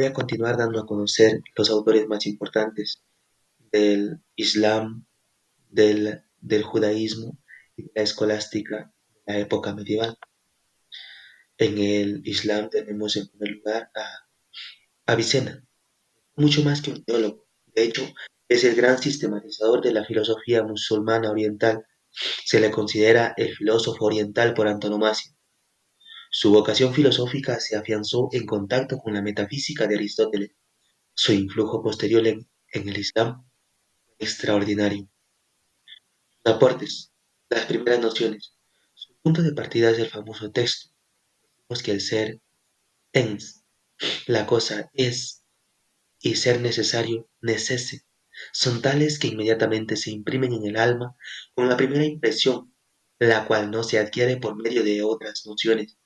Voy a continuar dando a conocer los autores más importantes del Islam, del judaísmo y de la escolástica de la época medieval. En el Islam tenemos en primer lugar a Avicena, mucho más que un teólogo. De hecho, es el gran sistematizador de la filosofía musulmana oriental. Se le considera el filósofo oriental por antonomasia. Su vocación filosófica se afianzó en contacto con la metafísica de Aristóteles. Su influjo posterior en el Islam extraordinario. Aportes. Las primeras nociones. Su punto de partida es el famoso texto. Decimos que el ser ens, la cosa es, y ser necesario, necese, son tales que inmediatamente se imprimen en el alma con la primera impresión, la cual no se adquiere por medio de otras nociones.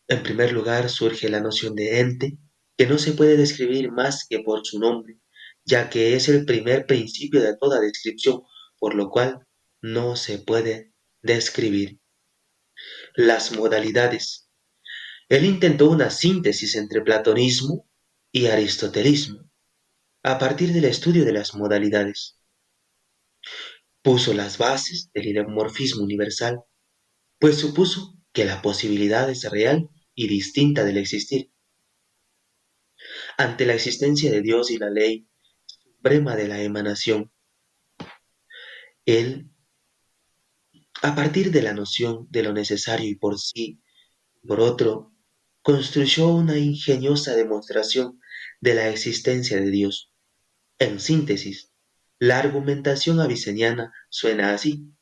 En primer lugar surge la noción de ente, que no se puede describir más que por su nombre, ya que es el primer principio de toda descripción, por lo cual no se puede describir. Las modalidades. Él intentó una síntesis entre platonismo y aristotelismo, a partir del estudio de las modalidades. Puso las bases del ideomorfismo universal, pues supuso que la posibilidad es real y distinta del existir. Ante la existencia de Dios y la ley suprema de la emanación, él, a partir de la noción de lo necesario y por sí, por otro, construyó una ingeniosa demostración de la existencia de Dios. En síntesis, la argumentación aviceniana suena así.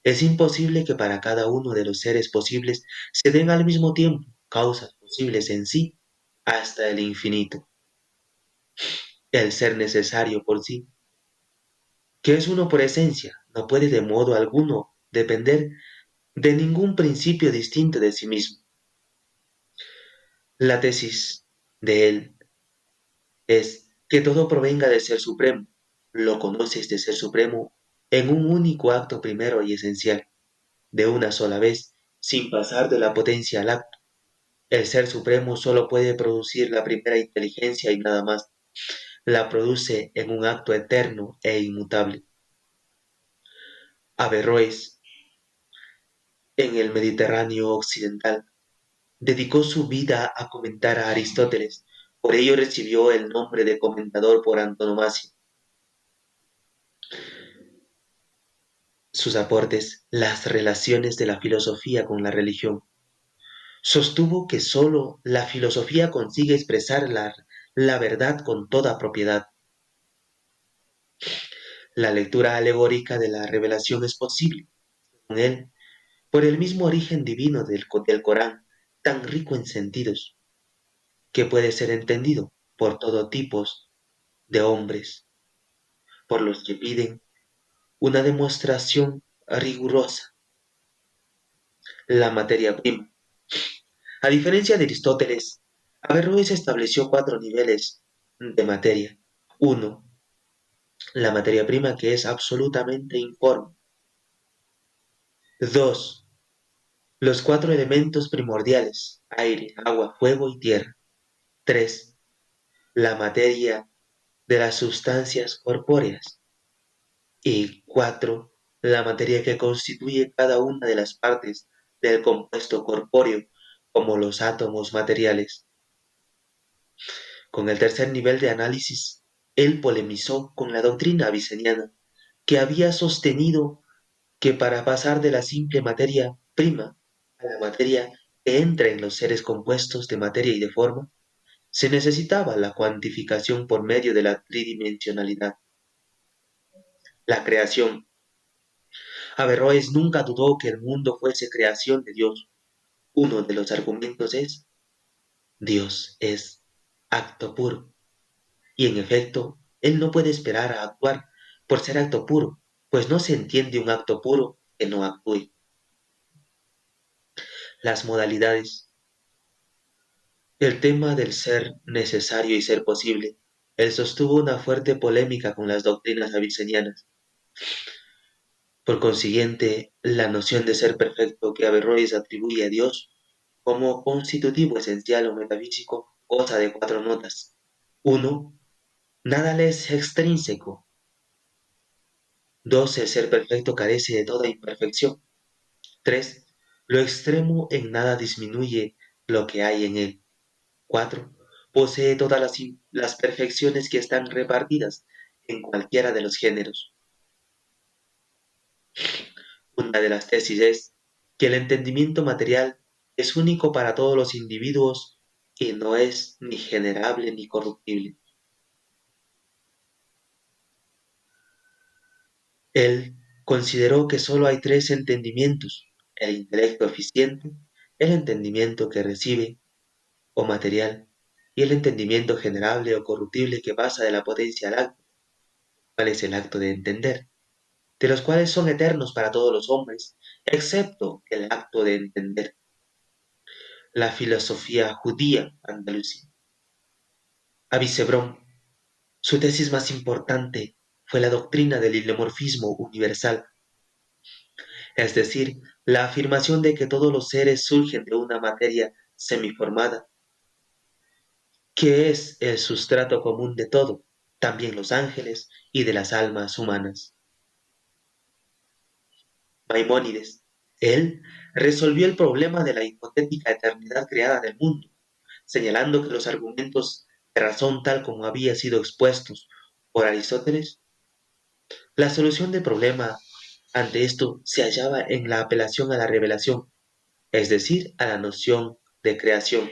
Es imposible que para cada uno de los seres posibles se den al mismo tiempo causas posibles en sí hasta el infinito. El ser necesario por sí, que es uno por esencia, no puede de modo alguno depender de ningún principio distinto de sí mismo. La tesis de él es que todo provenga del Ser Supremo. Lo conoce este Ser Supremo en un único acto primero y esencial, de una sola vez, sin pasar de la potencia al acto. El Ser Supremo solo puede producir la primera inteligencia y nada más. La produce en un acto eterno e inmutable. Averroes, en el Mediterráneo occidental, dedicó su vida a comentar a Aristóteles, por ello recibió el nombre de comentador por antonomasia. Sus aportes, las relaciones de la filosofía con la religión. Sostuvo que sólo la filosofía consigue expresar la verdad con toda propiedad. La lectura alegórica de la revelación es posible, según él, por el mismo origen divino del Corán, tan rico en sentidos, que puede ser entendido por todo tipo de hombres, por los que piden una demostración rigurosa. La materia prima. A diferencia de Aristóteles, Averroes estableció cuatro niveles de materia. Uno, la materia prima que es absolutamente informe. Dos, los cuatro elementos primordiales, aire, agua, fuego y tierra. Tres, la materia de las sustancias corpóreas. Y cuatro, la materia que constituye cada una de las partes del compuesto corpóreo, como los átomos materiales. Con el tercer nivel de análisis, él polemizó con la doctrina aviceniana, que había sostenido que para pasar de la simple materia prima a la materia que entra en los seres compuestos de materia y de forma, se necesitaba la cuantificación por medio de la tridimensionalidad. La creación. Averroes nunca dudó que el mundo fuese creación de Dios. Uno de los argumentos es, Dios es acto puro. Y en efecto, él no puede esperar a actuar por ser acto puro, pues no se entiende un acto puro que no actúe. Las modalidades. El tema del ser necesario y ser posible. Él sostuvo una fuerte polémica con las doctrinas avicenianas. Por consiguiente, la noción de ser perfecto que Averroes atribuye a Dios como constitutivo esencial o metafísico, goza de cuatro notas. Uno, nada le es extrínseco. Dos, el ser perfecto carece de toda imperfección. Tres, lo extremo en nada disminuye lo que hay en él. Cuatro, posee todas las perfecciones que están repartidas en cualquiera de los géneros. Una de las tesis es que el entendimiento material es único para todos los individuos y no es ni generable ni corruptible. Él consideró que sólo hay tres entendimientos: el intelecto eficiente, el entendimiento que recibe o material, y el entendimiento generable o corruptible que pasa de la potencia al acto. ¿Cuál es el acto de entender? De los cuales son eternos para todos los hombres, excepto el acto de entender. La filosofía judía andalusí. Avicebrón, su tesis más importante fue la doctrina del ilemorfismo universal, es decir, la afirmación de que todos los seres surgen de una materia semiformada, que es el sustrato común de todo, también los ángeles y de las almas humanas. Maimónides, él resolvió el problema de la hipotética eternidad creada del mundo, señalando que los argumentos de razón tal como había sido expuestos por Aristóteles, la solución del problema ante esto se hallaba en la apelación a la revelación, es decir, a la noción de creación.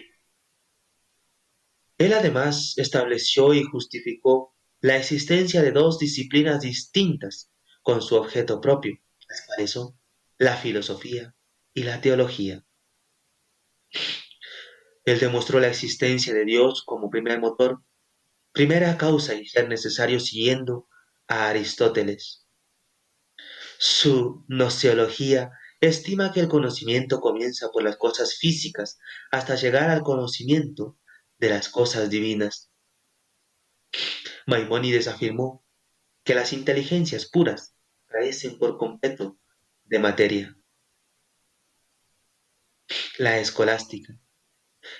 Él además estableció y justificó la existencia de dos disciplinas distintas con su objeto propio, las cuales son la filosofía y la teología. Él demostró la existencia de Dios como primer motor, primera causa y ser necesario siguiendo a Aristóteles. Su gnoseología estima que el conocimiento comienza por las cosas físicas hasta llegar al conocimiento de las cosas divinas. Maimónides afirmó que las inteligencias puras carecen por completo de materia. La escolástica,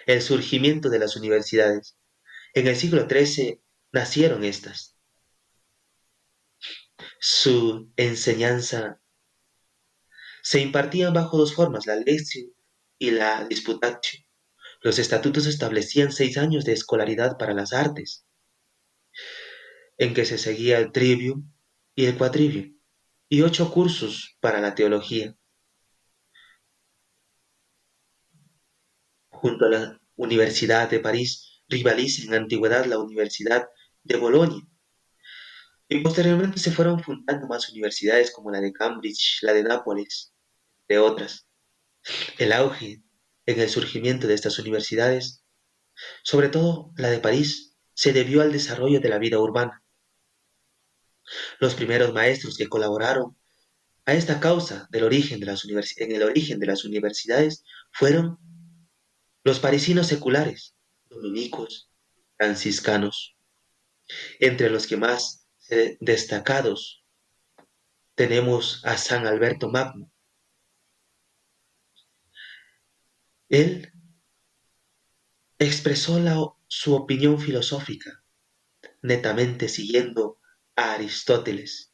el surgimiento de las universidades. En el siglo XIII nacieron estas. Su enseñanza se impartía bajo dos formas, la lectio y la disputatio. Los estatutos establecían 6 años de escolaridad para las artes, en que se seguía el trivium y el quadrivium, y 8 cursos para la teología. Junto a la Universidad de París rivaliza en antigüedad la Universidad de Bolonia, y posteriormente se fueron fundando más universidades como la de Cambridge, la de Nápoles, de otras. El auge en el surgimiento de estas universidades, sobre todo la de París, se debió al desarrollo de la vida urbana. Los primeros maestros que colaboraron a esta causa del origen de en el origen de las universidades fueron los parisinos seculares, dominicos, franciscanos, entre los que más destacados tenemos a San Alberto Magno. Él expresó su opinión filosófica netamente siguiendo a Aristóteles.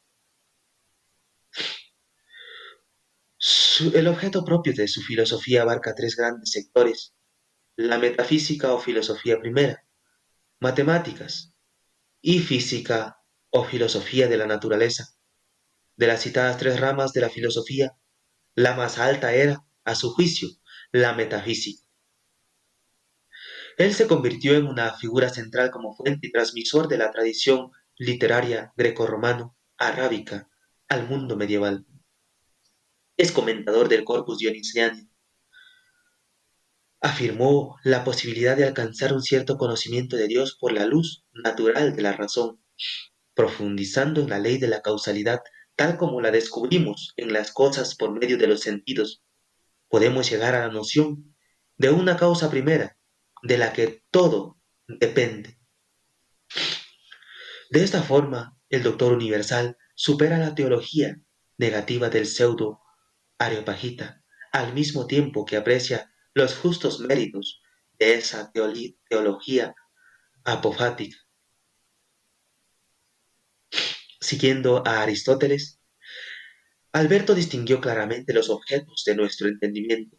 El objeto propio de su filosofía abarca tres grandes sectores: la metafísica o filosofía primera, matemáticas y física o filosofía de la naturaleza. De las citadas tres ramas de la filosofía, la más alta era, a su juicio, la metafísica. Él se convirtió en una figura central como fuente y transmisor de la tradición literaria grecorromano-arábica al mundo medieval. Es comentador del Corpus Dionisiano. Afirmó la posibilidad de alcanzar un cierto conocimiento de Dios por la luz natural de la razón, profundizando en la ley de la causalidad tal como la descubrimos en las cosas por medio de los sentidos. Podemos llegar a la noción de una causa primera, de la que todo depende. De esta forma, el Doctor Universal supera la teología negativa del pseudo Areopagita, al mismo tiempo que aprecia los justos méritos de esa teología apofática. Siguiendo a Aristóteles, Alberto distinguió claramente los objetos de nuestro entendimiento.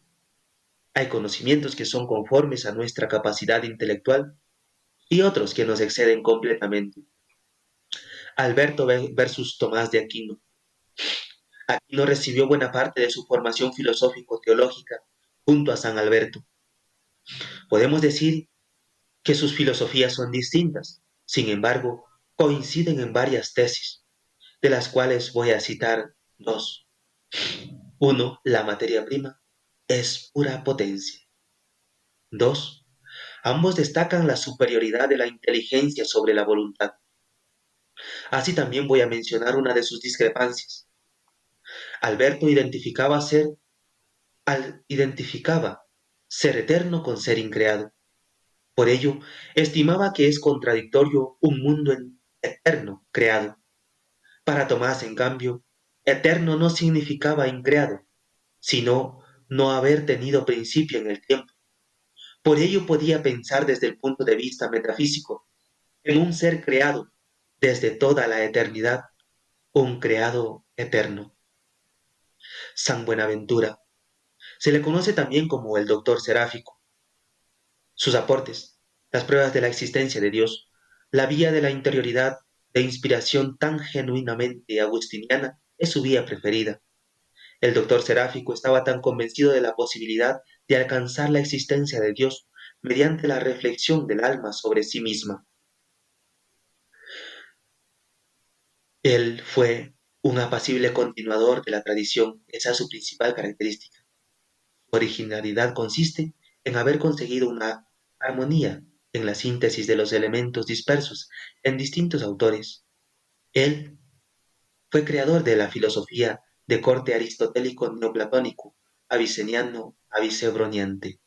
Hay conocimientos que son conformes a nuestra capacidad intelectual y otros que nos exceden completamente. Alberto versus Tomás de Aquino. Aquino recibió buena parte de su formación filosófico-teológica junto a San Alberto. Podemos decir que sus filosofías son distintas, sin embargo, coinciden en varias tesis, de las cuales voy a citar dos. Uno, la materia prima es pura potencia. Dos, ambos destacan la superioridad de la inteligencia sobre la voluntad. Así también voy a mencionar una de sus discrepancias. Alberto identificaba ser eterno con ser increado. Por ello, estimaba que es contradictorio un mundo eterno creado. Para Tomás, en cambio, eterno no significaba increado, sino no haber tenido principio en el tiempo. Por ello podía pensar desde el punto de vista metafísico en un ser creado desde toda la eternidad, un creado eterno. San Buenaventura se le conoce también como el doctor seráfico. Sus aportes, las pruebas de la existencia de Dios, la vía de la interioridad de inspiración tan genuinamente agustiniana es su vía preferida. El doctor seráfico estaba tan convencido de la posibilidad de alcanzar la existencia de Dios mediante la reflexión del alma sobre sí misma. Él fue un apacible continuador de la tradición, esa es su principal característica. Su originalidad consiste en haber conseguido una armonía en la síntesis de los elementos dispersos en distintos autores. Él fue creador de la filosofía de corte aristotélico neoplatónico, aviceniano, avicebroniante.